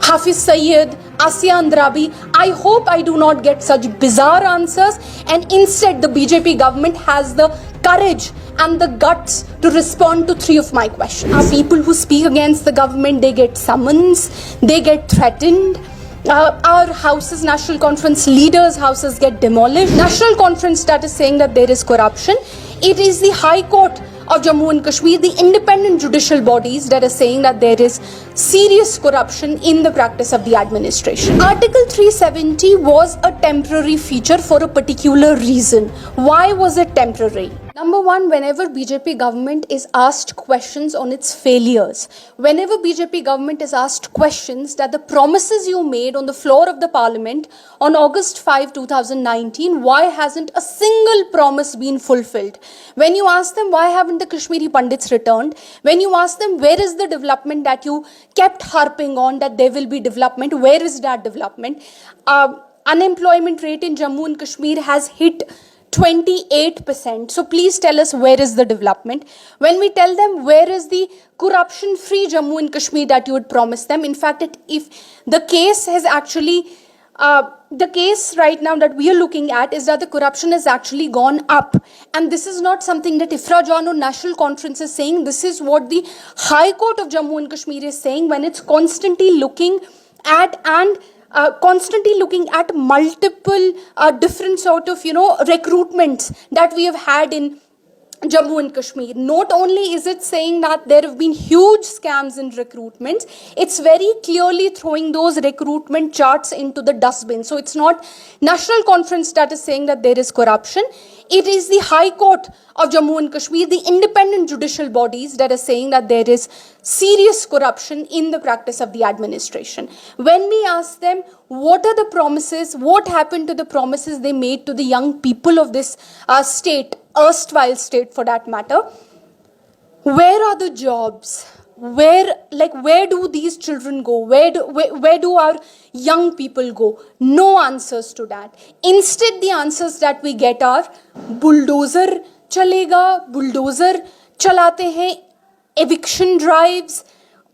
Hafiz Saeed, Asiya Andrabi. I hope I do not get such bizarre answers, and instead the BJP government has the courage and the guts to respond to 3 of my questions. Are people who speak against the government, they get summons, they get threatened. Our houses, National Conference leaders' houses get demolished. National Conference that is saying that there is corruption. It is the High Court of Jammu and Kashmir, the independent judicial bodies that are saying that there is serious corruption in the practice of the administration. Article 370 was a temporary feature for a particular reason. Why was it temporary? Number one, whenever BJP government is asked questions on its failures, whenever BJP government is asked questions that the promises you made on the floor of the parliament on August 5, 2019, why hasn't a single promise been fulfilled? When you ask them why haven't the Kashmiri Pandits returned, when you ask them where is the development that you kept harping on that there will be development, where is that development? Unemployment rate in Jammu and Kashmir has hit 28%. So please tell us where is the development. When we tell them where is the corruption-free Jammu and Kashmir that you would promise them, in fact, if the case has actually, the case right now that we are looking at is that the corruption has actually gone up. And this is not something that Ifra or National Conference is saying. This is what the High Court of Jammu and Kashmir is saying when it's constantly looking at multiple different sort of, recruitments that we have had in Jammu and Kashmir. Not only is it saying that there have been huge scams in recruitments, it's very clearly throwing those recruitment charts into the dustbin. So it's not National Conference that is saying that there is corruption. It is the High Court of Jammu and Kashmir, the independent judicial bodies that are saying that there is serious corruption in the practice of the administration. When we ask them, what are the promises, what happened to the promises they made to the young people of this state, erstwhile state for that matter, where are the jobs? Where do these children go? Where do our young people go? No answers to that. Instead, the answers that we get are bulldozer chalega, bulldozer chalate hain, eviction drives.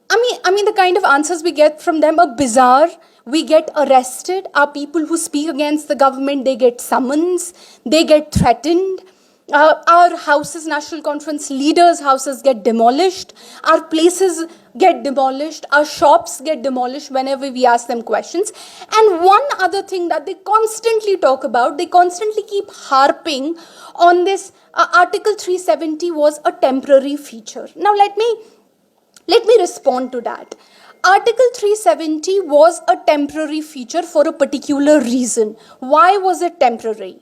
I mean, the kind of answers we get from them are bizarre. We get arrested. Our people who speak against the government, they get summons, they get threatened. Our houses, National Conference leaders' houses get demolished. Our places get demolished. Our shops get demolished whenever we ask them questions. And one other thing that they constantly talk about, they constantly keep harping on this Article 370 was a temporary feature. Now let me respond to that. Article 370 was a temporary feature for a particular reason. Why was it temporary?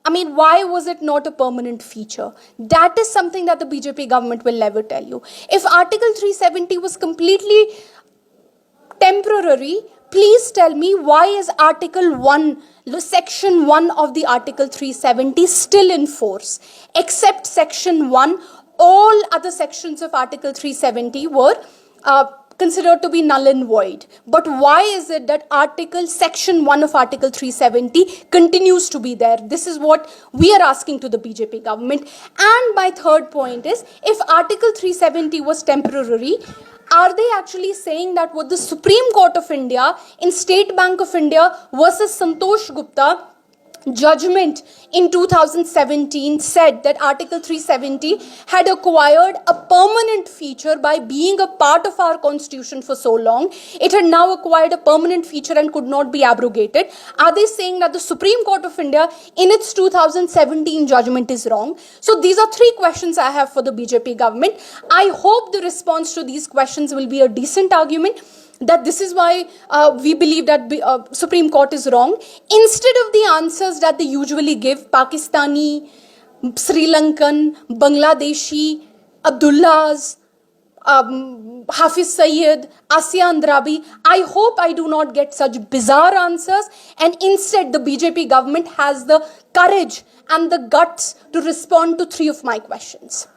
Why was it not a permanent feature? That is something that the BJP government will never tell you. If Article 370 was completely temporary, please tell me why is Article 1, Section 1 of the Article 370 still in force? Except Section 1, all other sections of Article 370 were considered to be null and void. But why is it that Section 1 of Article 370 continues to be there? This is what we are asking to the BJP government. And my third point is, if Article 370 was temporary, are they actually saying that what the Supreme Court of India in State Bank of India versus Santosh Gupta judgment in 2017 said that Article 370 had acquired a permanent feature by being a part of our constitution for so long? It had now acquired a permanent feature and could not be abrogated. Are they saying that the Supreme Court of India in its 2017 judgment is wrong? So these are 3 questions I have for the BJP government. I hope the response to these questions will be a decent argument that this is why we believe that Supreme Court is wrong. Instead of the answers that they usually give, Pakistani, Sri Lankan, Bangladeshi, Abdullahs, Hafiz Saeed, Asiya Andrabi, I hope I do not get such bizarre answers, and instead the BJP government has the courage and the guts to respond to 3 of my questions.